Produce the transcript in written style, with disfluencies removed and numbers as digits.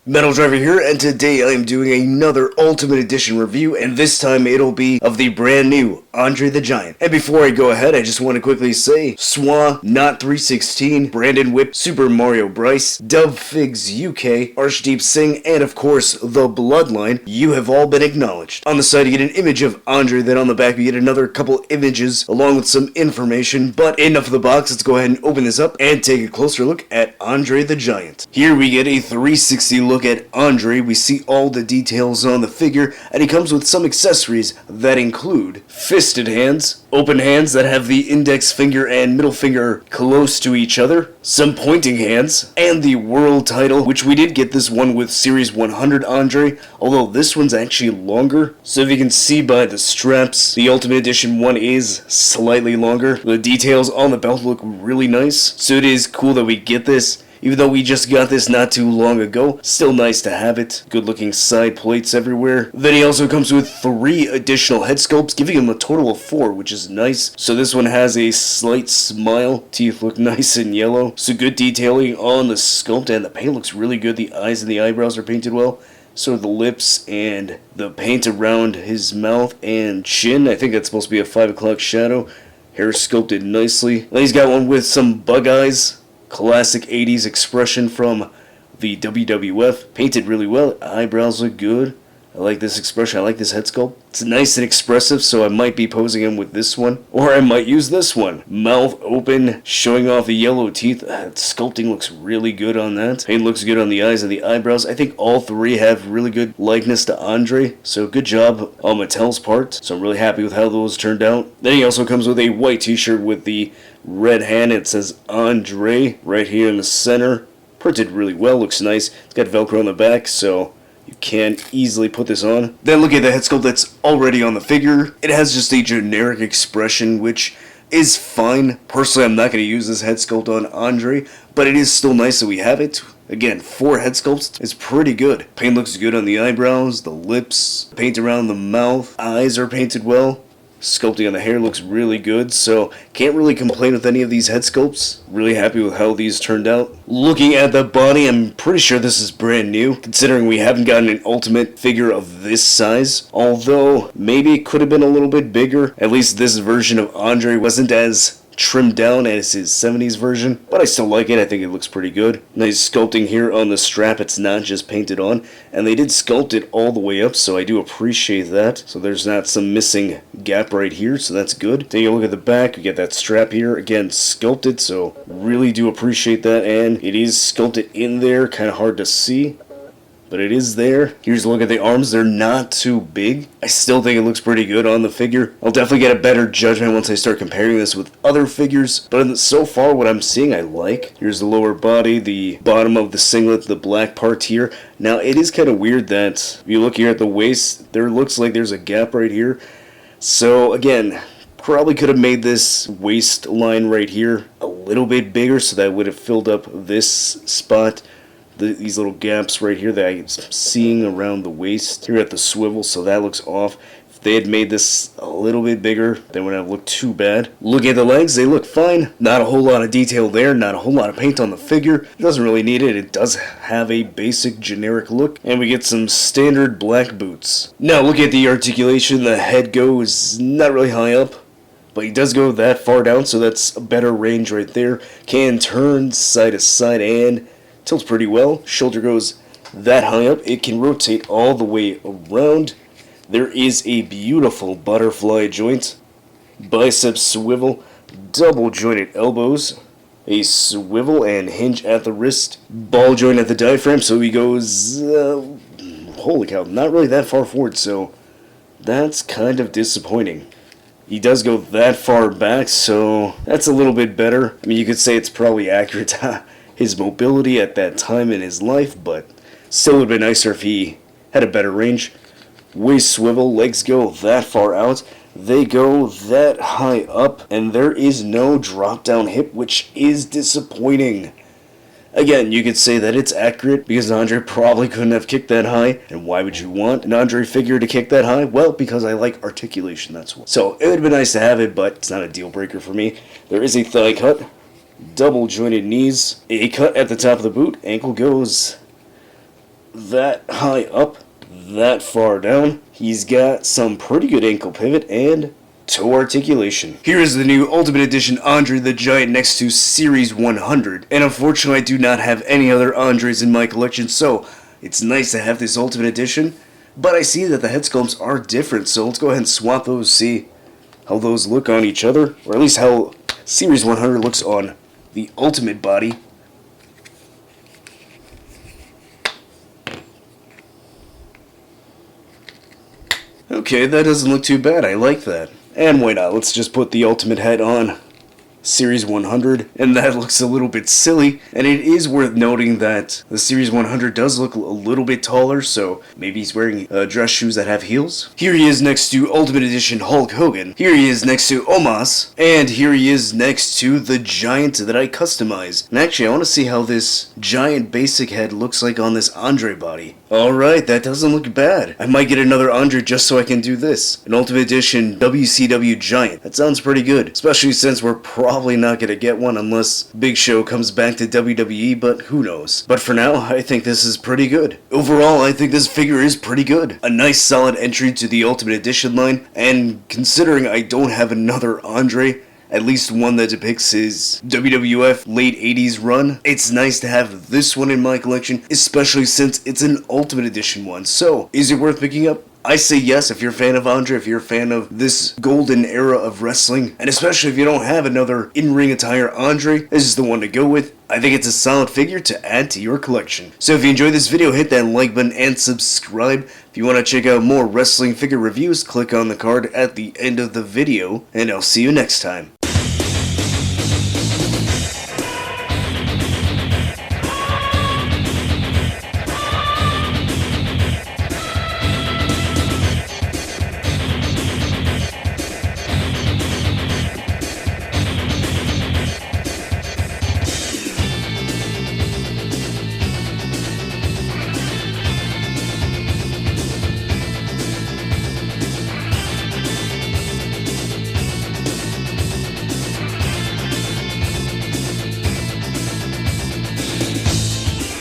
Metal Driver here, and today I am doing another Ultimate Edition review, and this time it'll be of the brand new Andre the Giant. And before I go ahead, I just want to quickly say, Swa, Not 316, Brandon Whip, Super Mario Bryce, Dove Figs UK, Arshdeep Singh, and of course, The Bloodline, you have all been acknowledged. On the side you get an image of Andre, then on the back you get another couple images along with some information, but enough of the box, let's go ahead and open this up and take a closer look at Andre the Giant. Here we get a 360 look at Andre. We see all the details on the figure, and he comes with some accessories that include fisted hands, open hands that have the index finger and middle finger close to each other, some pointing hands, and the world title, which we did get this one with Series 100 Andre, although this one's actually longer. So if you can see by the straps, the Ultimate Edition one is slightly longer. The details on the belt look really nice, so it is cool that we get this. Even though we just got this not too long ago, still nice to have it. Good looking side plates everywhere. Then he also comes with 3 additional head sculpts, giving him a total of 4, which is nice. So this one has a slight smile. Teeth look nice and yellow. So good detailing on the sculpt, and the paint looks really good. The eyes and the eyebrows are painted well. So the lips and the paint around his mouth and chin. I think that's supposed to be a 5 o'clock shadow. Hair sculpted nicely. Then he's got one with some bug eyes. Classic 80s expression from the WWF. Painted really well. Eyebrows look good. I like this expression. I like this head sculpt. It's nice and expressive, so I might be posing him with this one. Or I might use this one. Mouth open, showing off the yellow teeth. Sculpting looks really good on that. Paint looks good on the eyes and the eyebrows. I think all 3 have really good likeness to Andre, so good job on Mattel's part. So I'm really happy with how those turned out. Then he also comes with a white t-shirt with the red hand. It says Andre right here in the center. Printed really well, looks nice. It's got Velcro on the back, so you can easily put this on. Then look at the head sculpt that's already on the figure. It has just a generic expression, which is fine. Personally, I'm not going to use this head sculpt on Andre, but it is still nice that we have it. Again, 4 head sculpts is pretty good. Paint looks good on the eyebrows, the lips, paint around the mouth, eyes are painted well. Sculpting on the hair looks really good, so can't really complain with any of these head sculpts. Really happy with how these turned out. Looking at the body, I'm pretty sure this is brand new, considering we haven't gotten an Ultimate figure of this size. Although, maybe it could have been a little bit bigger. At least this version of Andre wasn't as trimmed down as his 70s version, but I still like it. I think it looks pretty good. Nice sculpting here on the strap. It's not just painted on, and they did sculpt it all the way up, so I do appreciate that. So there's not some missing gap right here, so that's good. Taking a look at the back, we get that strap here, again sculpted, so really do appreciate that, and it is sculpted in there, kind of hard to see, but it is there. Here's a look at the arms. They're not too big. I still think it looks pretty good on the figure. I'll definitely get a better judgment once I start comparing this with other figures, but so far what I'm seeing I like. Here's the lower body, the bottom of the singlet, the black part here. Now it is kind of weird that if you look here at the waist, there looks like there's a gap right here. So again, probably could have made this waistline right here a little bit bigger so that would have filled up this spot. These little gaps right here that I'm seeing around the waist here at the swivel, so that looks off. If they had made this a little bit bigger, they wouldn't have looked too bad. Look at the legs, they look fine. Not a whole lot of detail there, not a whole lot of paint on the figure. It doesn't really need it. It does have a basic generic look, and we get some standard black boots. Now look at the articulation. The head goes not really high up, but he does go that far down, so that's a better range right there. Can turn side to side and tilts pretty well. Shoulder goes that high up. It can rotate all the way around. There is a beautiful butterfly joint. Bicep swivel. Double jointed elbows. A swivel and hinge at the wrist. Ball joint at the diaphragm, so he goes, holy cow, not really that far forward, so that's kind of disappointing. He does go that far back, so that's a little bit better. I mean, you could say it's probably accurate his mobility at that time in his life, but still would have been nicer if he had a better range. Waist swivel, legs go that far out, they go that high up, and there is no drop down hip, which is disappointing. Again, you could say that it's accurate because Andre probably couldn't have kicked that high, and why would you want an Andre figure to kick that high? Well, because I like articulation, that's why. So it would have been nice to have it, but it's not a deal breaker for me. There is a thigh cut. Double jointed knees, a cut at the top of the boot, ankle goes that high up, that far down. He's got some pretty good ankle pivot and toe articulation. Here is the new Ultimate Edition Andre the Giant next to Series 100. And unfortunately I do not have any other Andres in my collection, so it's nice to have this Ultimate Edition. But I see that the head sculpts are different, so let's go ahead and swap those, see how those look on each other. Or at least how Series 100 looks on the Ultimate body. Okay, that doesn't look too bad. I like that. And why not? Let's just put the Ultimate head on Series 100, and that looks a little bit silly. And it is worth noting that the Series 100 does look a little bit taller, so maybe he's wearing dress shoes that have heels. Here he is next to Ultimate Edition Hulk Hogan. Here he is next to Omos. And here he is next to the Giant that I customized. And actually, I want to see how this Giant basic head looks like on this Andre body. Alright, that doesn't look bad. I might get another Andre just so I can do this. An Ultimate Edition WCW Giant. That sounds pretty good, especially since we're probably not going to get one unless Big Show comes back to WWE, but who knows. But for now, I think this is pretty good. Overall, I think this figure is pretty good. A nice solid entry to the Ultimate Edition line, and considering I don't have another Andre, at least one that depicts his WWF late 80s run, it's nice to have this one in my collection, especially since it's an Ultimate Edition one. So, is it worth picking up? I say yes if you're a fan of Andre, if you're a fan of this golden era of wrestling, and especially if you don't have another in-ring attire Andre, this is the one to go with. I think it's a solid figure to add to your collection. So if you enjoyed this video, hit that like button and subscribe. If you want to check out more wrestling figure reviews, click on the card at the end of the video, and I'll see you next time.